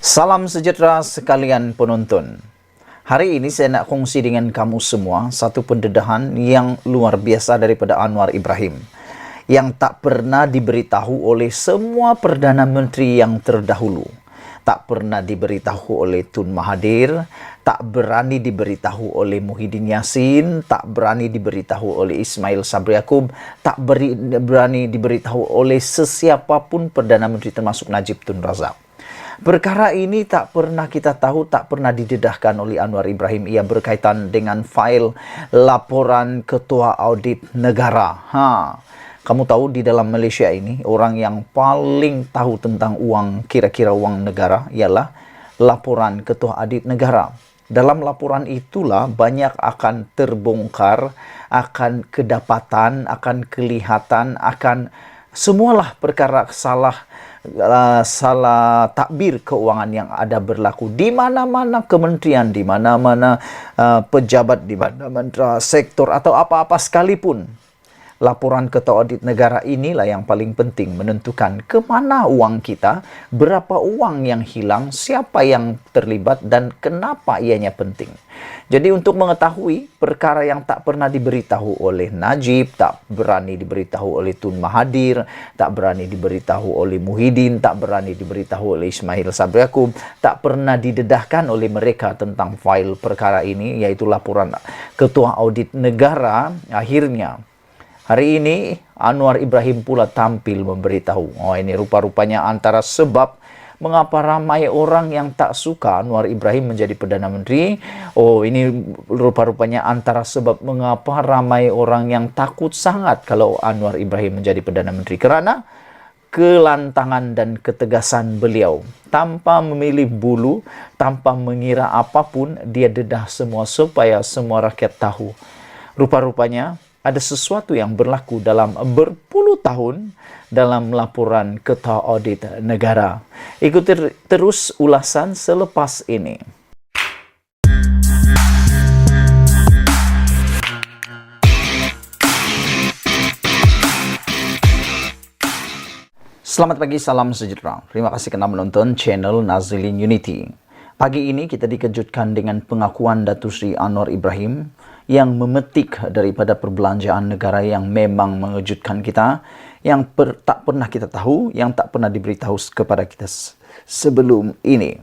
Salam sejahtera sekalian penonton. Hari ini saya nak kongsi dengan kamu semua satu pendedahan yang luar biasa daripada Anwar Ibrahim yang tak pernah diberitahu oleh semua Perdana Menteri yang terdahulu. Tak pernah diberitahu oleh Tun Mahathir, tak berani diberitahu oleh Muhyiddin Yassin, tak berani diberitahu oleh Ismail Sabri Yaakob, tak berani diberitahu oleh sesiapapun Perdana Menteri termasuk Najib Tun Razak. Perkara ini tak pernah kita tahu, tak pernah didedahkan oleh Anwar Ibrahim. Ia berkaitan dengan fail laporan Ketua Audit Negara. Kamu tahu di dalam Malaysia ini, orang yang paling tahu tentang uang, kira-kira uang negara, ialah laporan Ketua Audit Negara. Dalam laporan itulah banyak akan terbongkar, akan kedapatan, akan kelihatan, akan semualah perkara salah takbir keuangan yang ada berlaku di mana-mana kementerian, di mana-mana pejabat, di mana-mana sektor atau apa-apa sekalipun. Laporan Ketua Audit Negara inilah yang paling penting menentukan ke mana uang kita, berapa uang yang hilang, siapa yang terlibat dan kenapa ianya penting. Jadi untuk mengetahui perkara yang tak pernah diberitahu oleh Najib, tak berani diberitahu oleh Tun Mahathir, tak berani diberitahu oleh Muhyiddin, tak berani diberitahu oleh Ismail Sabri Yaakob, tak pernah didedahkan oleh mereka tentang file perkara ini, yaitu laporan Ketua Audit Negara. Akhirnya hari ini Anwar Ibrahim pula tampil memberitahu. Ini rupa-rupanya antara sebab mengapa ramai orang yang tak suka Anwar Ibrahim menjadi Perdana Menteri. Ini rupa-rupanya antara sebab mengapa ramai orang yang takut sangat kalau Anwar Ibrahim menjadi Perdana Menteri. Kerana kelantangan dan ketegasan beliau. Tanpa memilih bulu, tanpa mengira apapun, dia dedah semua supaya semua rakyat tahu. Rupa-rupanya ada sesuatu yang berlaku dalam berpuluh tahun dalam laporan Ketua Audit Negara. Ikuti terus ulasan selepas ini. Selamat pagi, salam sejahtera. Terima kasih kerana menonton channel Nazilin Unity. Pagi ini kita dikejutkan dengan pengakuan Datuk Seri Anwar Ibrahim yang memetik daripada perbelanjaan negara yang memang mengejutkan kita, yang tak pernah kita tahu, yang tak pernah diberitahu kepada kita sebelum ini.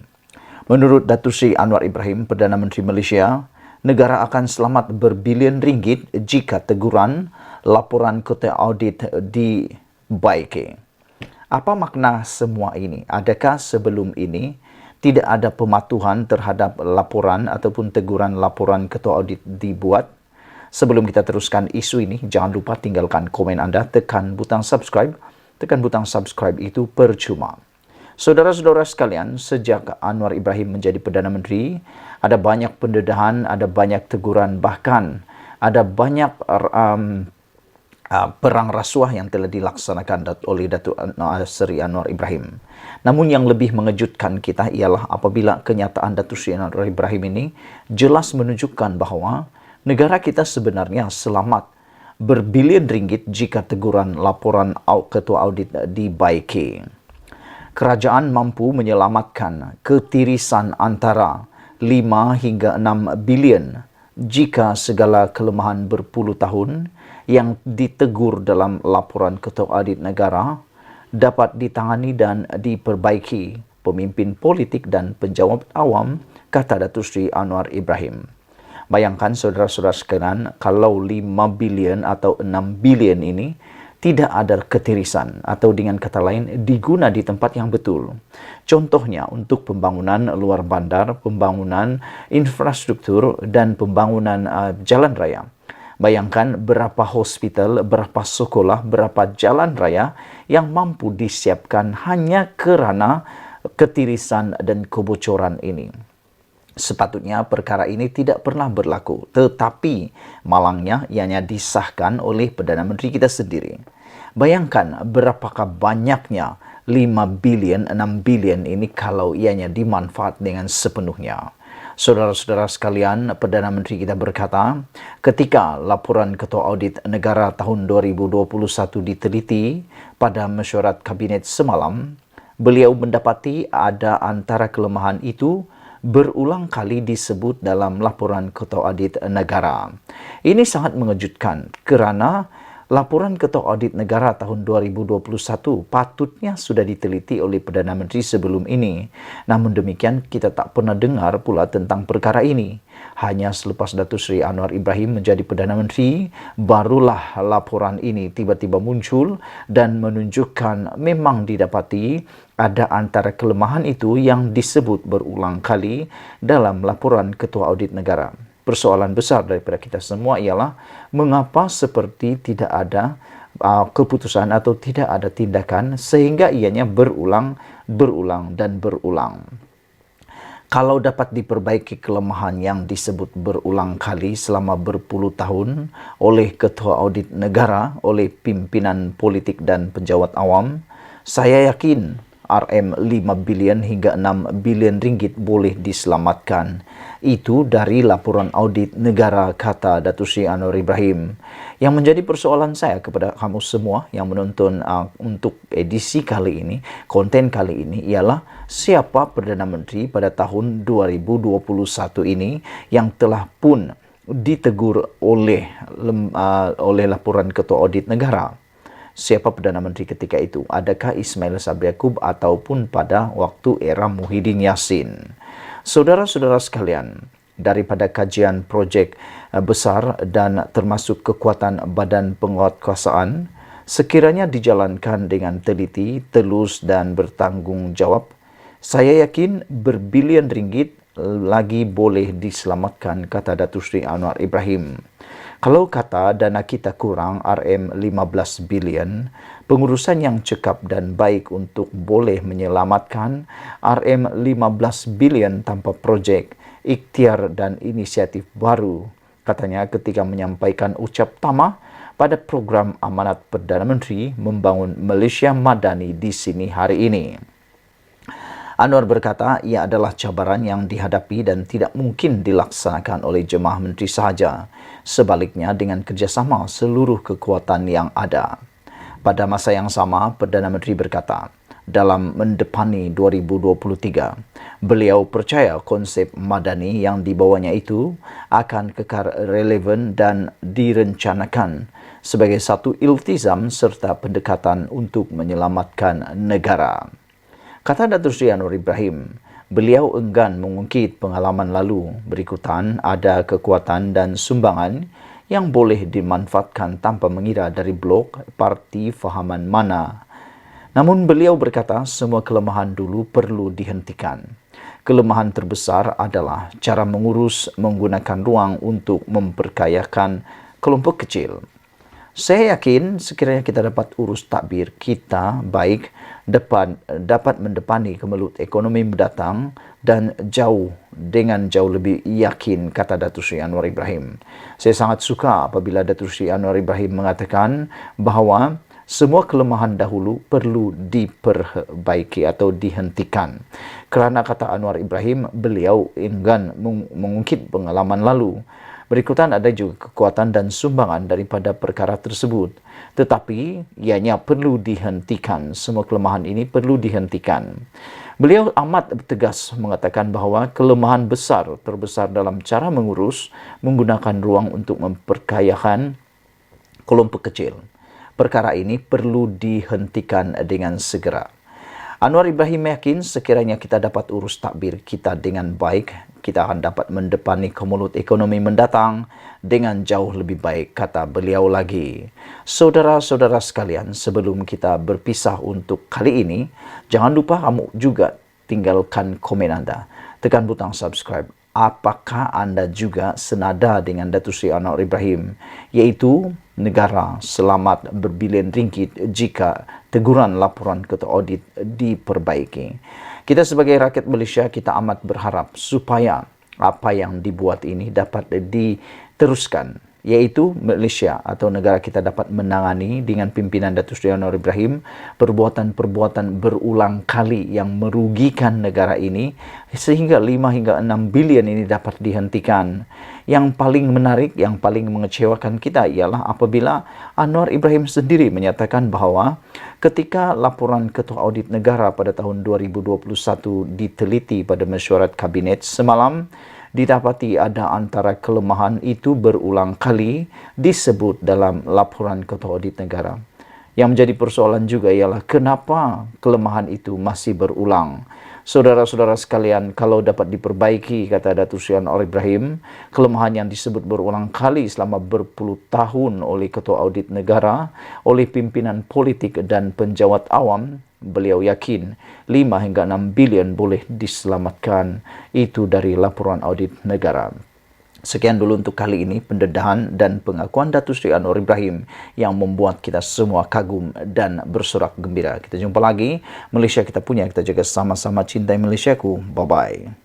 Menurut Datuk Seri Anwar Ibrahim, Perdana Menteri Malaysia, negara akan selamat berbilion ringgit jika teguran laporan Ketua Audit dibaiki. Apa makna semua ini? Adakah sebelum ini tidak ada pematuhan terhadap laporan ataupun teguran laporan Ketua Audit dibuat? Sebelum kita teruskan isu ini, jangan lupa tinggalkan komen anda, tekan butang subscribe. Tekan butang subscribe itu percuma. Saudara-saudara sekalian, sejak Anwar Ibrahim menjadi Perdana Menteri, ada banyak pendedahan, ada banyak teguran, bahkan ada banyak perang rasuah yang telah dilaksanakan oleh Datuk Seri Anwar Ibrahim. Namun yang lebih mengejutkan kita ialah apabila kenyataan Datuk Seri Anwar Ibrahim ini jelas menunjukkan bahawa negara kita sebenarnya selamat berbilion ringgit jika teguran laporan Ketua Audit dibaiki. Kerajaan mampu menyelamatkan ketirisan antara 5 hingga 6 bilion jika segala kelemahan berpuluh tahun yang ditegur dalam laporan Ketua Audit Negara dapat ditangani dan diperbaiki pemimpin politik dan penjawat awam, kata Datuk Seri Anwar Ibrahim. Bayangkan saudara-saudara sekalian, kalau 5 bilion atau 6 bilion ini tidak ada ketirisan atau dengan kata lain diguna di tempat yang betul. Contohnya untuk pembangunan luar bandar, pembangunan infrastruktur dan pembangunan jalan raya. Bayangkan berapa hospital, berapa sekolah, berapa jalan raya yang mampu disiapkan hanya kerana ketirisan dan kebocoran ini. Sepatutnya perkara ini tidak pernah berlaku, tetapi malangnya ianya disahkan oleh Perdana Menteri kita sendiri. Bayangkan berapakah banyaknya 5 bilion, 6 bilion ini kalau ianya dimanfaat dengan sepenuhnya. Saudara-saudara sekalian, Perdana Menteri kita berkata, ketika laporan Ketua Audit Negara tahun 2021 diteliti pada mesyuarat Kabinet semalam, Beliau mendapati ada antara kelemahan itu berulang kali disebut dalam laporan Ketua Audit Negara. Ini sangat mengejutkan kerana laporan Ketua Audit Negara tahun 2021 patutnya sudah diteliti oleh Perdana Menteri sebelum ini. Namun demikian, kita tak pernah dengar pula tentang perkara ini. Hanya selepas Datuk Seri Anwar Ibrahim menjadi Perdana Menteri, barulah laporan ini tiba-tiba muncul dan menunjukkan memang didapati ada antara kelemahan itu yang disebut berulang kali dalam laporan Ketua Audit Negara. Persoalan besar daripada kita semua ialah mengapa seperti tidak ada keputusan atau tidak ada tindakan sehingga ianya berulang dan berulang. Kalau dapat diperbaiki kelemahan yang disebut berulang kali selama berpuluh tahun oleh Ketua Audit Negara, oleh pimpinan politik dan pejabat awam, saya yakin RM5 bilion hingga 6 bilion ringgit boleh diselamatkan. Itu dari laporan audit negara, kata Datuk Seri Anwar Ibrahim. Yang menjadi persoalan saya kepada kamu semua yang menonton untuk edisi kali ini, konten kali ini ialah siapa Perdana Menteri pada tahun 2021 ini yang telah pun ditegur oleh laporan Ketua Audit Negara. Siapa Perdana Menteri ketika itu? Adakah Ismail Sabri Yaakob ataupun pada waktu era Muhyiddin Yassin? Saudara-saudara sekalian, daripada kajian projek besar dan termasuk kekuatan badan penguatkuasaan, sekiranya dijalankan dengan teliti, telus dan bertanggungjawab, saya yakin berbilion ringgit lagi boleh diselamatkan, kata Datuk Seri Anwar Ibrahim. Kalau kata dana kita kurang RM15 bilion, pengurusan yang cekap dan baik untuk boleh menyelamatkan RM15 bilion tanpa projek, ikhtiar dan inisiatif baru, katanya ketika menyampaikan ucap tamah pada program amanat Perdana Menteri membangun Malaysia Madani di sini hari ini. Anwar berkata ia adalah cabaran yang dihadapi dan tidak mungkin dilaksanakan oleh jemaah menteri sahaja. Sebaliknya dengan kerjasama seluruh kekuatan yang ada. Pada masa yang sama, Perdana Menteri berkata, dalam mendepani 2023, beliau percaya konsep Madani yang dibawanya itu akan kekal relevan dan direncanakan sebagai satu iltizam serta pendekatan untuk menyelamatkan negara. Kata Datuk Seri Anwar Ibrahim, beliau enggan mengungkit pengalaman lalu. Berikutan ada kekuatan dan sumbangan yang boleh dimanfaatkan tanpa mengira dari blok, parti, fahaman mana. Namun beliau berkata semua kelemahan dulu perlu dihentikan. Kelemahan terbesar adalah cara mengurus menggunakan ruang untuk memperkayakan kelompok kecil. Saya yakin sekiranya kita dapat urus takbir kita baik, dapat mendepani kemelut ekonomi mendatang dan jauh lebih yakin, kata Datuk Seri Anwar Ibrahim. Saya sangat suka apabila Datuk Seri Anwar Ibrahim mengatakan bahawa semua kelemahan dahulu perlu diperbaiki atau dihentikan. Kerana kata Anwar Ibrahim, beliau enggan mengungkit pengalaman lalu. Berikutan ada juga kekuatan dan sumbangan daripada perkara tersebut. Tetapi ianya perlu dihentikan. Semua kelemahan ini perlu dihentikan. Beliau amat tegas mengatakan bahawa kelemahan terbesar dalam cara mengurus menggunakan ruang untuk memperkayakan kelompok kecil. Perkara ini perlu dihentikan dengan segera. Anwar Ibrahim yakin sekiranya kita dapat urus takbir kita dengan baik, kita akan dapat mendepani kemelut ekonomi mendatang dengan jauh lebih baik, kata beliau lagi. Saudara-saudara sekalian, sebelum kita berpisah untuk kali ini, jangan lupa kamu juga tinggalkan komen Anda. Tekan butang subscribe. Apakah Anda juga senada dengan Datuk Seri Anwar Ibrahim, iaitu negara selamat berbilion ringgit jika teguran laporan Ketua Audit diperbaiki? Kita sebagai rakyat Malaysia, kita amat berharap supaya apa yang dibuat ini dapat diteruskan yaitu Malaysia atau negara kita dapat menangani dengan pimpinan Datuk Seri Anwar Ibrahim perbuatan-perbuatan berulang kali yang merugikan negara ini sehingga 5 hingga 6 bilion ini dapat dihentikan. Yang paling menarik, yang paling mengecewakan kita ialah apabila Anwar Ibrahim sendiri menyatakan bahawa ketika laporan Ketua Audit Negara pada tahun 2021 diteliti pada mesyuarat Kabinet semalam, didapati ada antara kelemahan itu berulang kali disebut dalam laporan Ketua Audit Negara. Yang menjadi persoalan juga ialah kenapa kelemahan itu masih berulang. Saudara-saudara sekalian, kalau dapat diperbaiki, kata Datuk Seri Anwar Ibrahim, kelemahan yang disebut berulang kali selama berpuluh tahun oleh Ketua Audit Negara, oleh pimpinan politik dan penjawat awam, beliau yakin 5 hingga 6 bilion boleh diselamatkan. Itu dari laporan audit negara. Sekian dulu untuk kali ini pendedahan dan pengakuan Datuk Seri Anwar Ibrahim yang membuat kita semua kagum dan bersorak gembira. Kita jumpa lagi. Malaysia kita punya, kita jaga sama-sama, cintai Malaysiaku. Bye-bye.